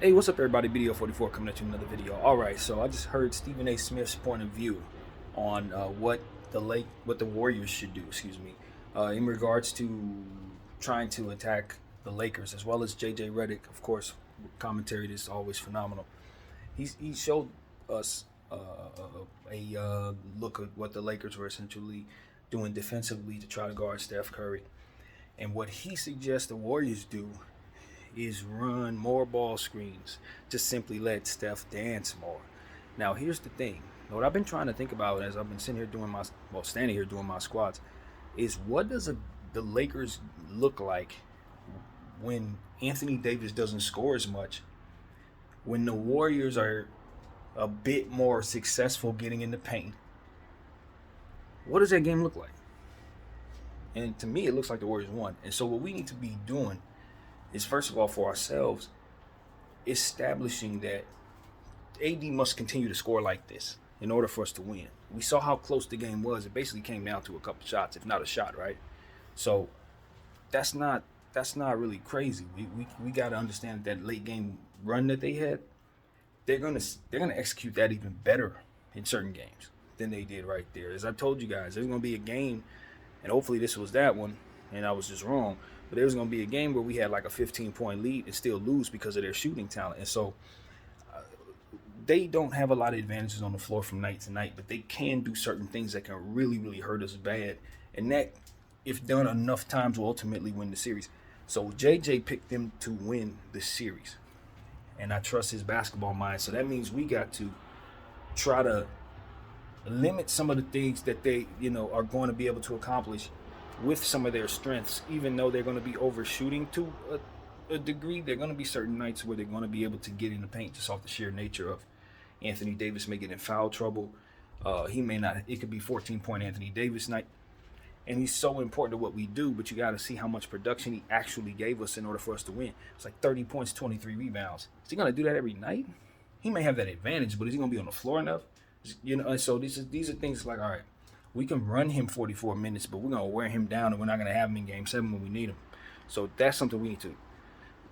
Hey, what's up, everybody? BDO 44 coming at you with another video. All right, so I just heard Stephen A. Smith's point of view on what the Warriors should do. Excuse me, in regards to trying to attack the Lakers, as well as JJ Redick, of course. Commentary is always phenomenal. He showed us a look at what the Lakers were essentially doing defensively to try to guard Steph Curry, and what he suggests the Warriors do is run more ball screens to simply let Steph dance more. Now, here's the thing. What I've been trying to think about as I've been sitting here standing here doing my squats, is what does the Lakers look like when Anthony Davis doesn't score as much, when the Warriors are a bit more successful getting in the paint? What does that game look like? And to me, it looks like the Warriors won. And so, what we need to be doing is, first of all, for ourselves, establishing that AD must continue to score like this in order for us to win. We saw how close the game was. It basically came down to a couple shots, if not a shot, right? So that's not really crazy. We got to understand that late game run that they had, they're gonna execute that even better in certain games than they did right there. As I told you guys, there's gonna be a game, and hopefully this was that one, and I was just wrong. But there was gonna be a game where we had like a 15-point lead and still lose because of their shooting talent. And so they don't have a lot of advantages on the floor from night to night, but they can do certain things that can really, really hurt us bad. And that, if done enough times, will ultimately win the series. So JJ picked them to win the series. And I trust his basketball mind. So that means we got to try to limit some of the things that they, are going to be able to accomplish with some of their strengths, even though they're going to be overshooting to a degree. There are going to be certain nights where they're going to be able to get in the paint just off the sheer nature of Anthony Davis may get in foul trouble. He may not. It could be 14-point Anthony Davis night, and he's so important to what we do. But you got to see how much production he actually gave us in order for us to win. It's like 30 points, 23 rebounds. Is he going to do that every night? He may have that advantage, but is he going to be on the floor enough? And so these are things like, all right, we can run him 44 minutes, but we're going to wear him down, and we're not going to have him in Game 7 when we need him. So that's something we need to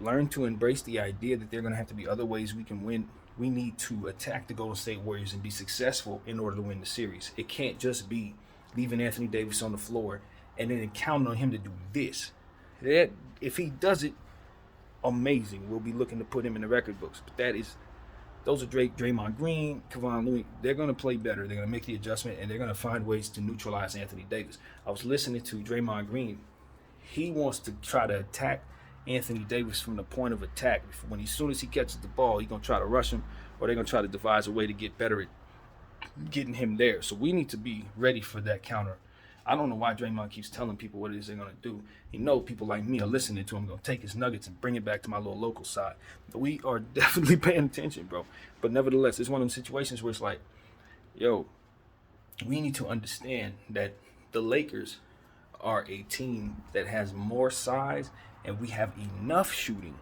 learn to embrace, the idea that there are going to have to be other ways we can win. We need to attack the Golden State Warriors and be successful in order to win the series. It can't just be leaving Anthony Davis on the floor and then counting on him to do this. That, if he does it, amazing. We'll be looking to put him in the record books. But those are Draymond Green, Kevon Looney. They're going to play better. They're going to make the adjustment, and they're going to find ways to neutralize Anthony Davis. I was listening to Draymond Green. He wants to try to attack Anthony Davis from the point of attack. When as soon as he catches the ball, he's gonna try to rush him, or they're gonna try to devise a way to get better at getting him there. So we need to be ready for that counter. I don't know why Draymond keeps telling people what it is they're gonna do. He knows people like me are listening to him, gonna take his nuggets and bring it back to my little local side. But we are definitely paying attention, bro. But nevertheless, it's one of those situations where it's like, yo, we need to understand that the Lakers are a team that has more size, and we have enough shooting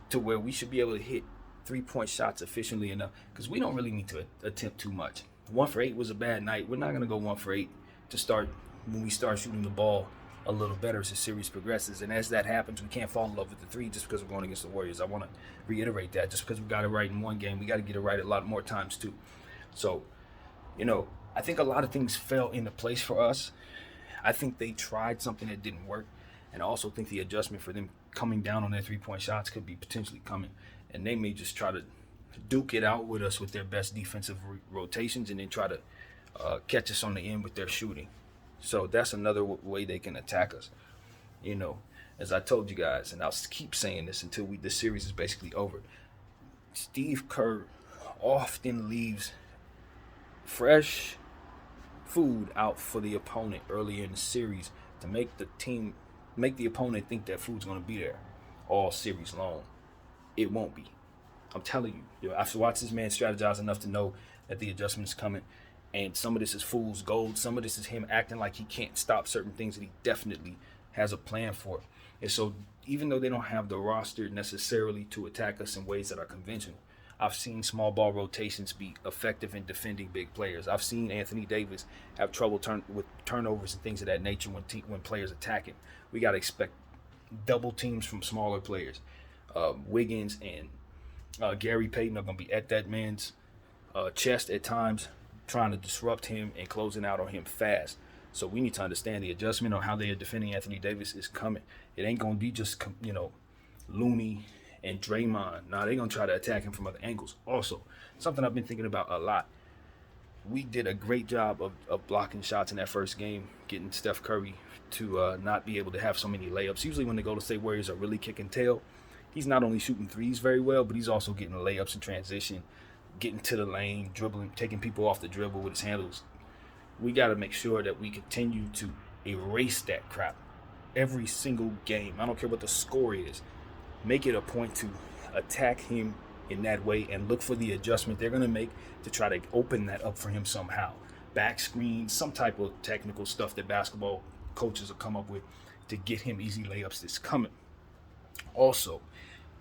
to where we should be able to hit 3-point shots efficiently enough, because we don't really need to attempt too much. 1 for 8 was a bad night. We're not going to go 1 for 8 to start when we start shooting the ball a little better as the series progresses. And as that happens, we can't fall in love with the three just because we're going against the Warriors. I want to reiterate that. Just because we got it right in one game, we got to get it right a lot more times too. So, I think a lot of things fell into place for us. I think they tried something that didn't work. And I also think the adjustment for them coming down on their 3-point shots could be potentially coming. And they may just try to duke it out with us with their best defensive rotations, and then try to catch us on the end with their shooting. So that's another way they can attack us. As I told you guys, and I'll keep saying this until this series is basically over. Steve Kerr often leaves fresh food out for the opponent earlier in the series to make the opponent think that food's going to be there all series long. It won't be. I'm telling you. I've watched this man strategize enough to know that the adjustment is coming. And some of this is fool's gold. Some of this is him acting like he can't stop certain things that he definitely has a plan for. And so even though they don't have the roster necessarily to attack us in ways that are conventional, I've seen small ball rotations be effective in defending big players. I've seen Anthony Davis have trouble with turnovers and things of that nature when players attack him. We got to expect double teams from smaller players. Wiggins and Gary Payton are going to be at that man's chest at times, trying to disrupt him and closing out on him fast. So we need to understand the adjustment on how they are defending Anthony Davis is coming. It ain't going to be just, Looney and Draymond. Now they're going to try to attack him from other angles. Also, something I've been thinking about a lot. We did a great job of blocking shots in that first game, getting Steph Curry to not be able to have so many layups. Usually when the Golden State Warriors are really kicking tail, he's not only shooting threes very well, but he's also getting layups in transition, getting to the lane, dribbling, taking people off the dribble with his handles. We got to make sure that we continue to erase that crap every single game. I don't care what the score is. Make it a point to attack him in that way and look for the adjustment they're going to make to try to open that up for him somehow. Back screen, some type of technical stuff that basketball coaches will come up with to get him easy layups that's coming. Also,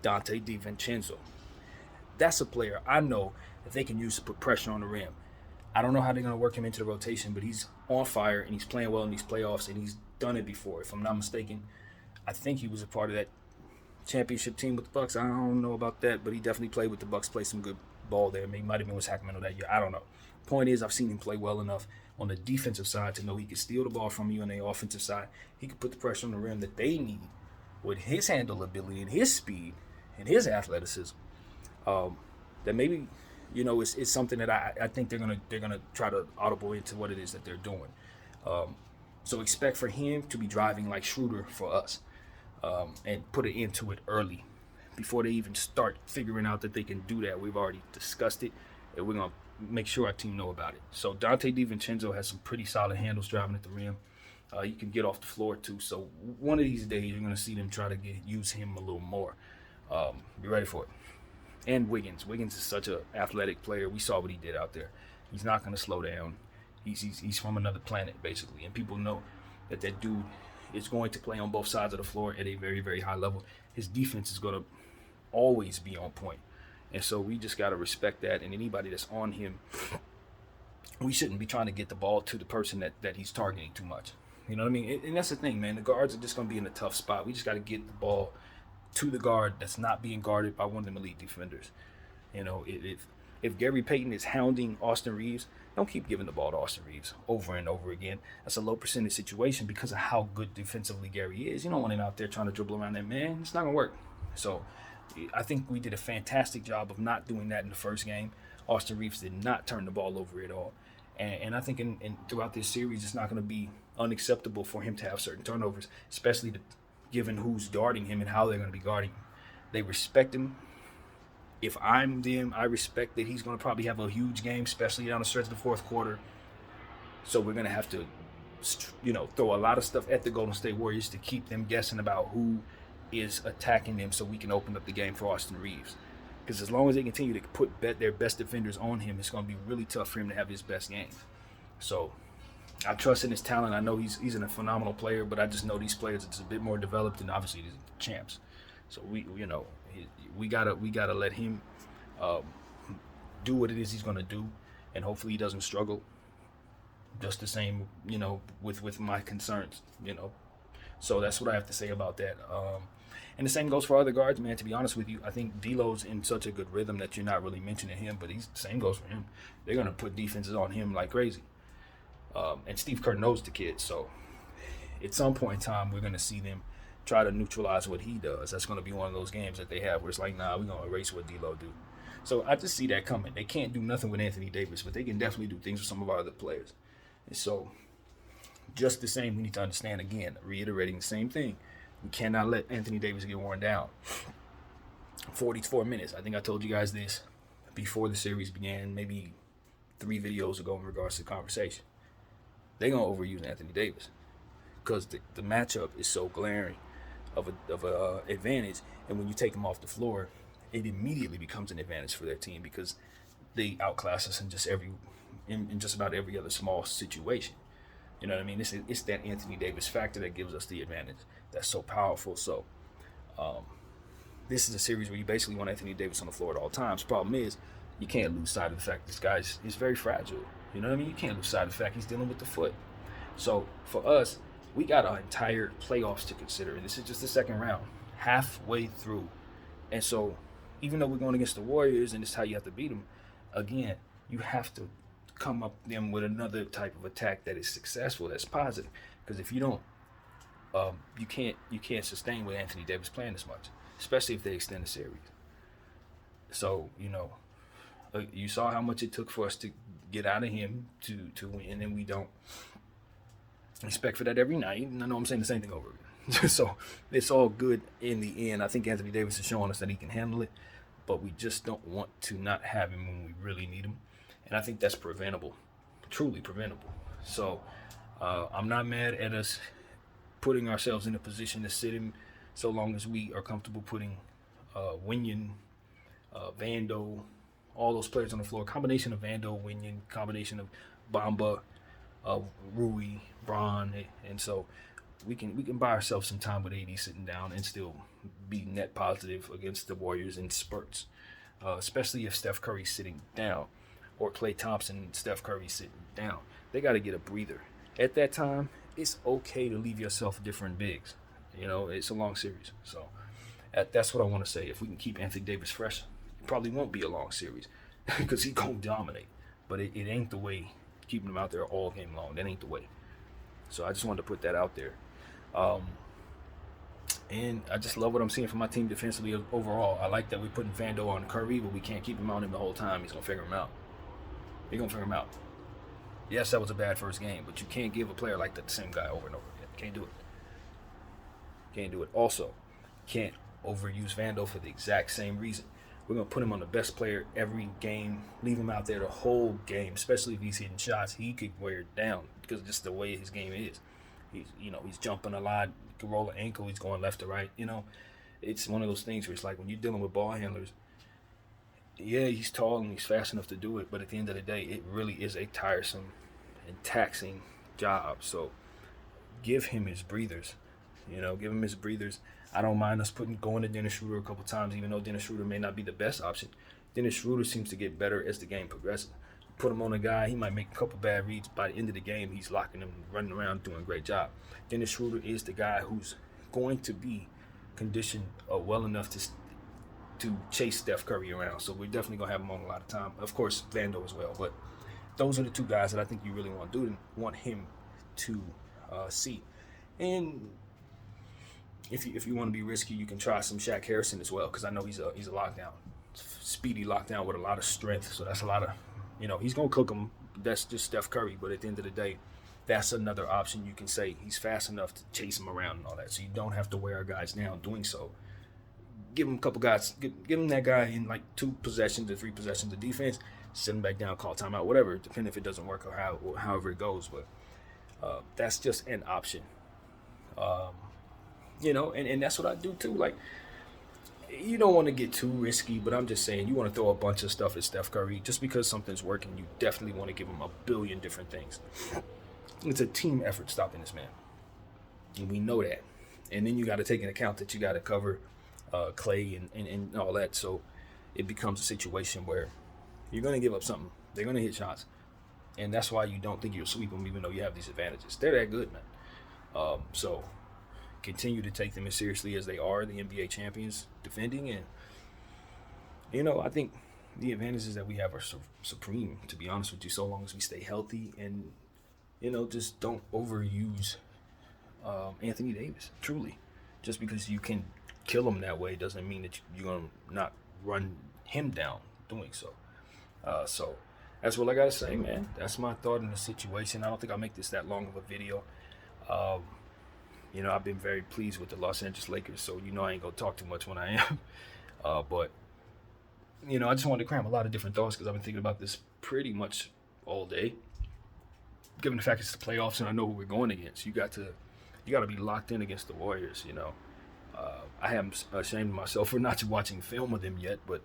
Dante DiVincenzo. That's a player I know that they can use to put pressure on the rim. I don't know how they're going to work him into the rotation, but he's on fire and he's playing well in these playoffs, and he's done it before. If I'm not mistaken, I think he was a part of that championship team with the Bucks. I don't know about that, but he definitely played with the Bucks, played some good ball there. Maybe might have been with Sacramento that year. I don't know. Point is, I've seen him play well enough on the defensive side to know he could steal the ball from you on the offensive side. He could put the pressure on the rim that they need with his handle ability and his speed and his athleticism. That maybe, it's something that I think they're gonna try to audible into what it is that they're doing. So expect for him to be driving like Schroeder for us, and put it into it early before they even start figuring out that they can do that. We've already discussed it, and we're gonna make sure our team know about it. So Dante DiVincenzo has some pretty solid handles driving at the rim. You can get off the floor too. So one of these days you're gonna see them try to use him a little more. Be ready for it. And Wiggins is such an athletic player. We saw what he did out there. He's not going to slow down. He's from another planet, basically. And people know that dude is going to play on both sides of the floor at a very, very high level. His defense is going to always be on point. And so we just got to respect that. And anybody that's on him, we shouldn't be trying to get the ball to the person that he's targeting too much. You know what I mean? And that's the thing, man. The guards are just going to be in a tough spot. We just got to get the ball to the guard that's not being guarded by one of them elite defenders. If Gary Payton is hounding Austin Reeves, don't keep giving the ball to Austin Reeves over and over again. That's a low percentage situation because of how good defensively Gary is. You don't want him out there trying to dribble around that man. It's not going to work. So I think we did a fantastic job of not doing that in the first game. Austin Reeves did not turn the ball over at all. And I think in throughout this series, it's not going to be unacceptable for him to have certain turnovers, especially given who's guarding him and how they're going to be guarding him. They respect him. If I'm them, I respect that he's going to probably have a huge game, especially down the stretch of the fourth quarter. So we're going to have to, throw a lot of stuff at the Golden State Warriors to keep them guessing about who is attacking them so we can open up the game for Austin Reeves. Because as long as they continue to put their best defenders on him, it's going to be really tough for him to have his best game. So I trust in his talent. I know he's a phenomenal player, but I just know these players are just a bit more developed and obviously the champs. So we gotta let him do what it is he's gonna do, and hopefully he doesn't struggle. Just the same, with my concerns, So that's what I have to say about that. And the same goes for other guards, man. To be honest with you, I think D'Lo's in such a good rhythm that you're not really mentioning him, but the same goes for him. They're gonna put defenses on him like crazy. And Steve Kerr knows the kid, so at some point in time, we're going to see them try to neutralize what he does. That's going to be one of those games that they have where it's like, nah, we're going to erase what D'Lo do. So I just see that coming. They can't do nothing with Anthony Davis, but they can definitely do things with some of our other players. And so just the same, we need to understand, again, reiterating the same thing. We cannot let Anthony Davis get worn down. 44 minutes. I think I told you guys this before the series began, maybe 3 videos ago in regards to the conversation. They're going to overuse Anthony Davis because the matchup is so glaring of a advantage. And when you take him off the floor, it immediately becomes an advantage for their team because they outclass us in just about every other small situation. You know what I mean? It's that Anthony Davis factor that gives us the advantage. That's so powerful. So this is a series where you basically want Anthony Davis on the floor at all times. Problem is, you can't lose sight of the fact this guy is very fragile. You know what I mean? You can't lose sight of the fact he's dealing with the foot. So for us, we got our entire playoffs to consider. This is just the second round, halfway through. And so even though we're going against the Warriors and it's how you have to beat them, again, you have to come up them with another type of attack that is successful, that's positive. Because if you don't, you can't sustain with Anthony Davis playing this much, especially if they extend the series. So you saw how much it took for us to get out of him to win, and we don't expect for that every night. And I know I'm saying the same thing over again. So it's all good in the end. I think Anthony Davis is showing us that he can handle it, but we just don't want to not have him when we really need him. And I think that's preventable, truly preventable. So I'm not mad at us putting ourselves in a position to sit him so long as we are comfortable putting Winion, Vando, all those players on the floor. Combination of Vando, Winion, combination of Bamba, Rui, Bron, and so we can buy ourselves some time with AD sitting down and still be net positive against the Warriors in spurts, especially if Steph Curry's sitting down or Klay Thompson and Steph Curry sitting down. They got to get a breather. At that time, it's okay to leave yourself different bigs. It's a long series. So that's what I want to say. If we can keep Anthony Davis fresh, it probably won't be a long series because he's going to dominate. But it ain't the way keeping him out there all game long. That ain't the way. So I just wanted to put that out there. And I just love what I'm seeing from my team defensively overall. I like that we're putting Vando on Curry, but we can't keep him on him the whole time. He's going to figure him out. He's going to figure him out. Yes, that was a bad first game, but you can't give a player like that the same guy over and over again. Can't do it. Can't do it. Also, can't overuse Vando for the exact same reason. We're going to put him on the best player every game, leave him out there the whole game, especially if he's hitting shots. He could wear it down because just the way his game is. He's jumping a lot, he can roll an ankle, he's going left to right. It's one of those things where it's like when you're dealing with ball handlers, yeah, he's tall and he's fast enough to do it, but at the end of the day, it really is a tiresome and taxing job. So give him his breathers. Give him his breathers. I don't mind us going to Dennis Schroeder a couple times, even though Dennis Schroeder may not be the best option. Dennis Schroeder seems to get better as the game progresses. Put him on a guy, he might make a couple bad reads. By the end of the game, he's locking him, running around, doing a great job. Dennis Schroeder is the guy who's going to be conditioned well enough to chase Steph Curry around. So we're definitely going to have him on a lot of time. Of course, Vando as well. But those are the two guys that I think you really want him to see. And if you want to be risky, you can try some Shaq Harrison as well, because I know he's a lockdown, speedy lockdown with a lot of strength. So that's a lot of, he's going to cook him. That's just Steph Curry. But at the end of the day, that's another option. You can say he's fast enough to chase him around and all that. So you don't have to wear guys down doing so. Give him a couple guys, give him that guy in like 2 possessions or 3 possessions of defense, sit him back down, call timeout, whatever, depending if it doesn't work or however it goes. But that's just an option. And that's what I do too. Like, you don't want to get too risky, but I'm just saying you want to throw a bunch of stuff at Steph Curry. Just because something's working, you definitely want to give him a billion different things. It's a team effort stopping this man. And we know that. And then you got to take into account that you got to cover Klay and all that. So it becomes a situation where you're going to give up something. They're going to hit shots. And that's why you don't think you'll sweep them, even though you have these advantages. They're that good, man. So continue to take them as seriously as they are, the NBA champions defending. And, I think the advantages that we have are supreme, to be honest with you, so long as we stay healthy and, just don't overuse Anthony Davis, truly. Just because you can kill him that way doesn't mean that you're going to not run him down doing so. So that's what I got to say, man. That's my thought in the situation. I don't think I'll make this that long of a video. I've been very pleased with the Los Angeles Lakers, so I ain't going to talk too much when I am. But I just wanted to cram a lot of different thoughts because I've been thinking about this pretty much all day. Given the fact it's the playoffs and I know who we're going against, you got to be locked in against the Warriors, I am ashamed of myself for not watching film of them yet, but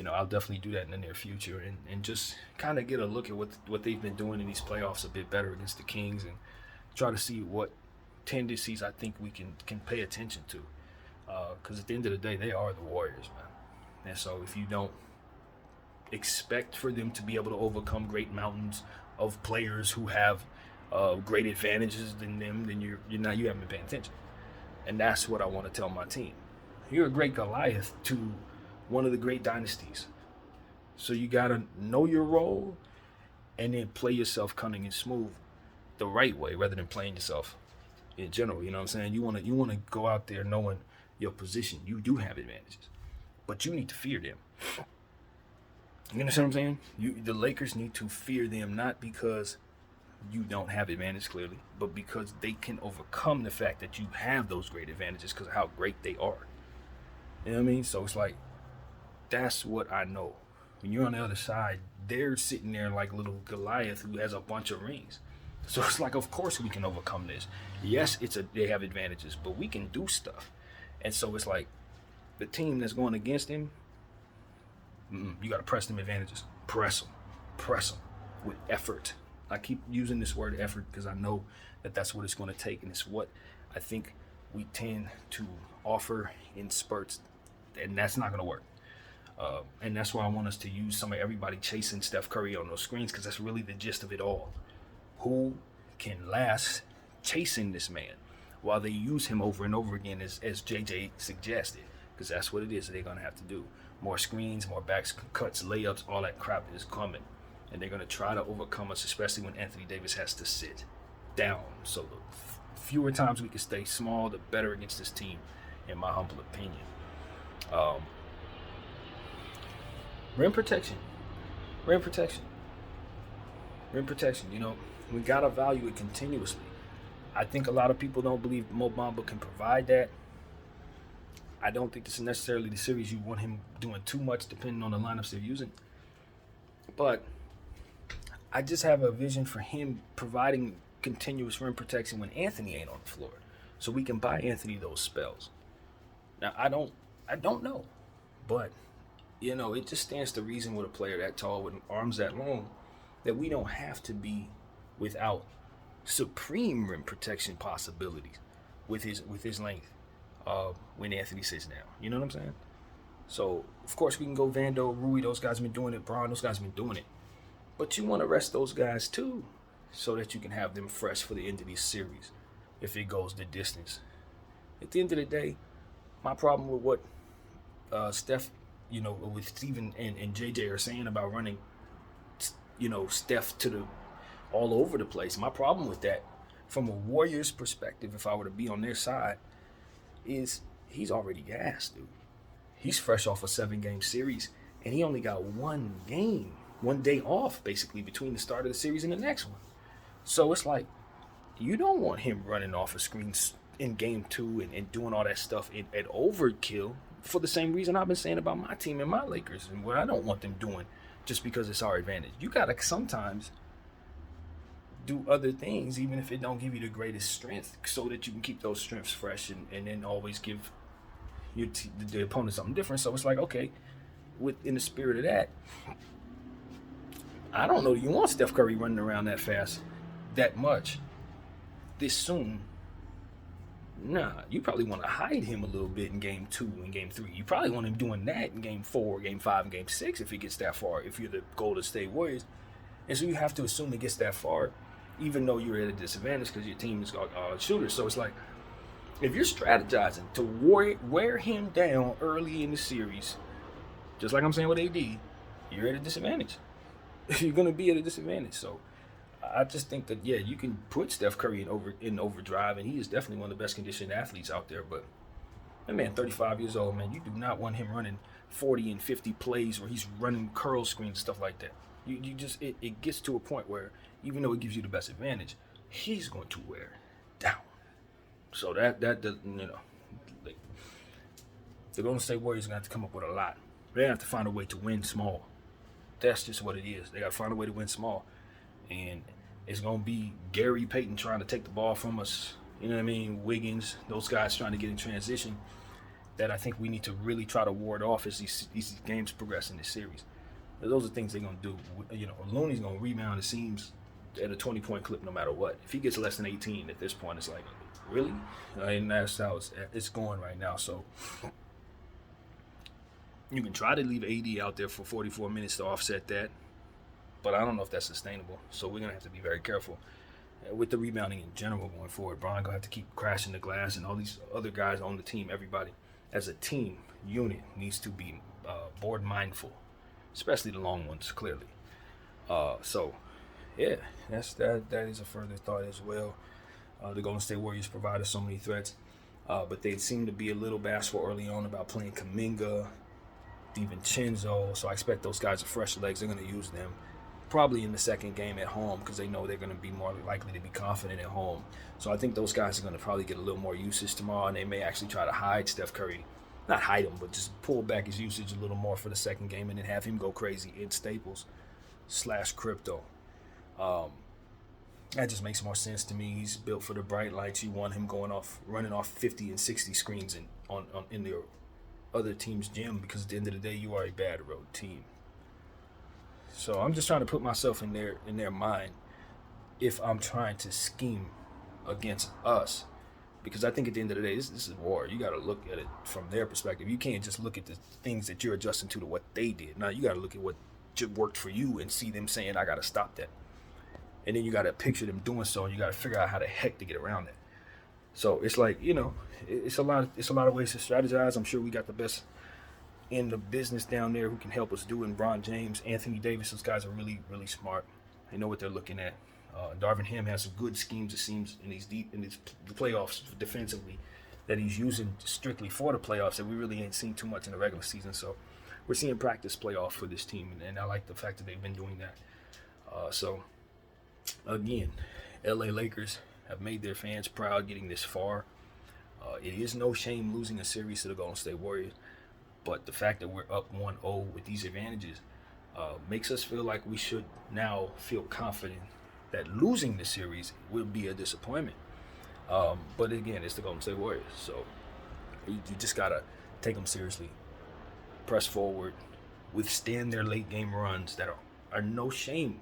I'll definitely do that in the near future and just kind of get a look at what they've been doing in these playoffs a bit better against the Kings and try to see what tendencies I think we can pay attention to, because at the end of the day, they are the Warriors, man. And so if you don't expect for them to be able to overcome great mountains of players who have great advantages than them, then you haven't been paying attention. And that's what I want to tell my team. You're a great Goliath to one of the great dynasties. So you gotta know your role and then play yourself cunning and smooth the right way rather than playing yourself in general. You know what I'm saying? You wanna go out there knowing your position. You do have advantages, but you need to fear them. You understand what I'm saying? The Lakers need to fear them, not because you don't have advantage clearly, but because they can overcome the fact that you have those great advantages because of how great they are. You know what I mean? So it's like, that's what I know. When you're on the other side, they're sitting there like little Goliath who has a bunch of rings. So it's like, of course we can overcome this. Yes, they have advantages, but we can do stuff. And so it's like, the team that's going against him, you got to press them advantages. Press them with effort. I keep using this word effort because I know that that's what it's going to take, and it's what I think we tend to offer in spurts, and that's not going to work. And that's why I want us to use some of everybody chasing Steph Curry on those screens, because that's really the gist of it all. Who can last chasing this man while they use him over and over again, as JJ suggested, because that's what it is they're going to have to do. More screens, more backs, cuts, layups, all that crap is coming. And they're going to try to overcome us, especially when Anthony Davis has to sit down. So the fewer times we can stay small, the better against this team, in my humble opinion. Rim protection. You know, we got to value it continuously. I think a lot of people don't believe Mo Bamba can provide that. I don't think this is necessarily the series you want him doing too much, depending on the lineups they're using. But I just have a vision for him providing continuous rim protection when Anthony ain't on the floor, so we can buy Anthony those spells. Now I don't know, but you know, it just stands to reason with a player that tall with arms that long that we don't have to be without supreme rim protection possibilities with his length when Anthony sits down. You know what I'm saying? So of course we can go Vando, Rui, those guys have been doing it, Braun, those guys have been doing it. But you want to rest those guys too, so that you can have them fresh for the end of these series, if it goes the distance. At the end of the day, my problem with what Steph, you know, with Steven and JJ are saying about running, you know, Steph to the all over the place. My problem with that, from a Warriors perspective, if I were to be on their side, is he's already gassed, dude. He's fresh off a 7-game series, and he only got one day off, basically, between the start of the series and the next one. So it's like, you don't want him running off of screens in game 2 and doing all that stuff at overkill, for the same reason I've been saying about my team and my Lakers, and what I don't want them doing just because it's our advantage. You got to sometimes do other things, even if it don't give you the greatest strength, so that you can keep those strengths fresh and then always give the opponent something different. So it's like, okay, in the spirit of that, I don't know, you want Steph Curry running around that fast, that much, this soon. Nah, you probably want to hide him a little bit in game 2 and game 3. You probably want him doing that in game 4, game 5, and game 6 if he gets that far, if you're the Golden State Warriors. And so you have to assume he gets that far, even though you're at a disadvantage because your team is shooters. So it's like, if you're strategizing to wear him down early in the series, just like I'm saying with AD, you're at a disadvantage. You're going to be at a disadvantage. So I just think that, yeah, you can put Steph Curry in overdrive, and he is definitely one of the best conditioned athletes out there. But that man, 35 years old, man, you do not want him running 40 and 50 plays where he's running curl screens, stuff like that. You just, it gets to a point where, even though it gives you the best advantage, he's going to wear down. So that does, you know, like, the Golden State Warriors are going to have to come up with a lot. They have to find a way to win small. That's just what it is. They got to find a way to win small. And it's going to be Gary Payton trying to take the ball from us. You know what I mean? Wiggins, those guys trying to get in transition, that I think we need to really try to ward off as these games progress in this series. Those are things they're going to do. You know, Looney's going to rebound, it seems, at a 20-point clip no matter what. If he gets less than 18 at this point, it's like, really? And that's how it's going right now. So you can try to leave AD out there for 44 minutes to offset that, but I don't know if that's sustainable. So we're going to have to be very careful with the rebounding in general going forward. Brian going to have to keep crashing the glass, and all these other guys on the team, everybody as a team unit needs to be board mindful, especially the long ones, clearly. So, yeah, that is a further thought as well. The Golden State Warriors provided so many threats, but they seem to be a little bashful early on about playing Kuminga, DiVincenzo. So I expect those guys are fresh legs. They're going to use them probably in the second game at home because they know they're going to be more likely to be confident at home. So I think those guys are going to probably get a little more usage tomorrow, and they may actually try to hide Steph Curry. Not hide him, but just pull back his usage a little more for the second game and then have him go crazy in Staples / Crypto. That just makes more sense to me. He's built for the bright lights. You want him running off 50 and 60 screens in the other team's gym, because at the end of the day, you are a bad road team. So I'm just trying to put myself in their mind if I'm trying to scheme against us, because I think at the end of the day, this is war. You got to look at it from their perspective. You can't just look at the things that you're adjusting to what they did. Now you got to look at what worked for you and see them saying, I got to stop that. And then you got to picture them doing so, and you got to figure out how the heck to get around that. So it's like, it's a lot of ways to strategize. I'm sure we got the best in the business down there who can help us do it. LeBron James, Anthony Davis, those guys are really, really smart. They know what they're looking at. Darvin Ham has some good schemes, it seems, in these playoffs defensively that he's using strictly for the playoffs that we really ain't seen too much in the regular season. So we're seeing practice playoff for this team, and I like the fact that they've been doing that. So again, LA Lakers have made their fans proud getting this far. It is no shame losing a series to the Golden State Warriors, but the fact that we're up 1-0 with these advantages makes us feel like we should now feel confident that losing the series will be a disappointment. But again, it's the Golden State Warriors, so you just gotta take them seriously, press forward, withstand their late game runs that are no shame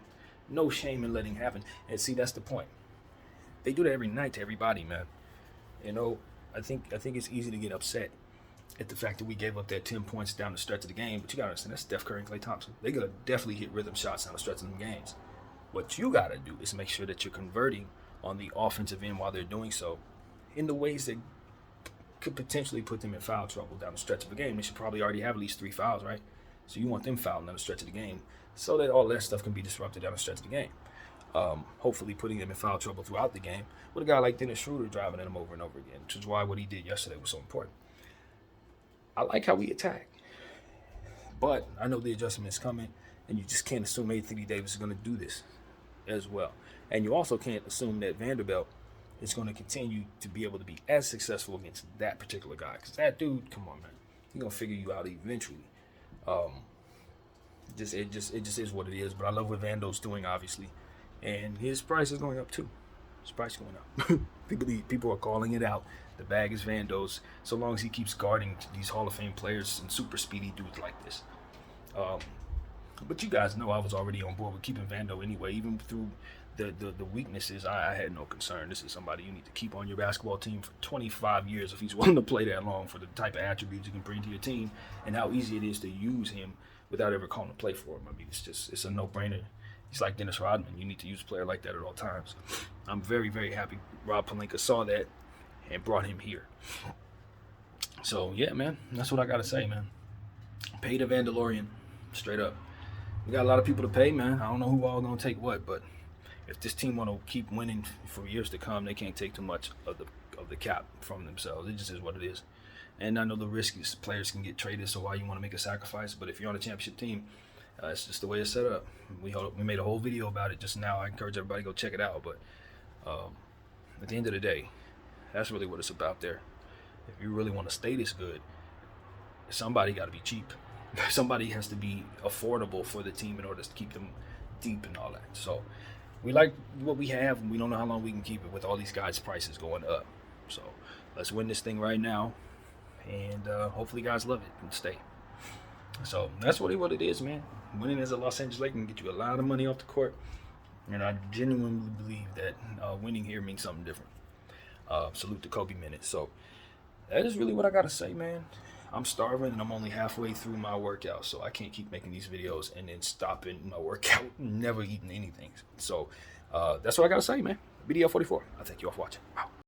in letting happen. And see, that's the point. They do that every night to everybody, man. I think it's easy to get upset at the fact that we gave up that 10 points down the stretch of the game, but you gotta understand that's Steph Curry and Klay Thompson. They're gonna definitely hit rhythm shots down the stretch of the games. What you gotta do is make sure that you're converting on the offensive end while they're doing so in the ways that could potentially put them in foul trouble down the stretch of a game. They should probably already have at least 3 fouls, right? So you want them fouling down the stretch of the game so that all that stuff can be disrupted down the stretch of the game. Hopefully putting them in foul trouble throughout the game with a guy like Dennis Schroeder driving at him over and over again, which is why what he did yesterday was so important. I like how we attack, but I know the adjustment is coming, and you just can't assume Anthony Davis is going to do this as well. And you also can't assume that Vanderbilt is going to continue to be able to be as successful against that particular guy, because that dude, come on, man, he's going to figure you out eventually. It just is what it is. But I love what Vando's doing, obviously, and his price is going up too. His price is going up. People are calling it out. The bag is Vando's, so long as he keeps guarding these Hall of Fame players and super speedy dudes like this. But you guys know I was already on board with keeping Vando anyway, even through the weaknesses. I had no concern. This is somebody you need to keep on your basketball team for 25 years if he's willing to play that long, for the type of attributes you can bring to your team and how easy it is to use him without ever calling a play for him. I mean, it's a no-brainer. He's like Dennis Rodman. You need to use a player like that at all times. I'm very, very happy Rob Pelinka saw that and brought him here. So, yeah, man, that's what I got to say, man. Pay the Vandalorian, straight up. We got a lot of people to pay, man. I don't know who all going to take what, but if this team want to keep winning for years to come, they can't take too much of the cap from themselves. It just is what it is. And I know the risk is players can get traded, so why you want to make a sacrifice? But if you're on a championship team, it's just the way it's set up. We made a whole video about it just now. I encourage everybody to go check it out. But at the end of the day, that's really what it's about there. If you really want to stay this good, somebody got to be cheap. Somebody has to be affordable for the team in order to keep them deep and all that. So we like what we have, and we don't know how long we can keep it with all these guys' prices going up. So let's win this thing right now, and hopefully guys love it and stay. So that's really what it is, man. Winning as a Los Angeles Lakers can get you a lot of money off the court, and I genuinely believe that winning here means something different. Salute to Kobe minutes. So that is really what I got to say, man. I'm starving and I'm only halfway through my workout, so I can't keep making these videos and then stopping my workout, never eating anything. So that's what I got to say, man. BDL 44. I thank you all for watching. Wow.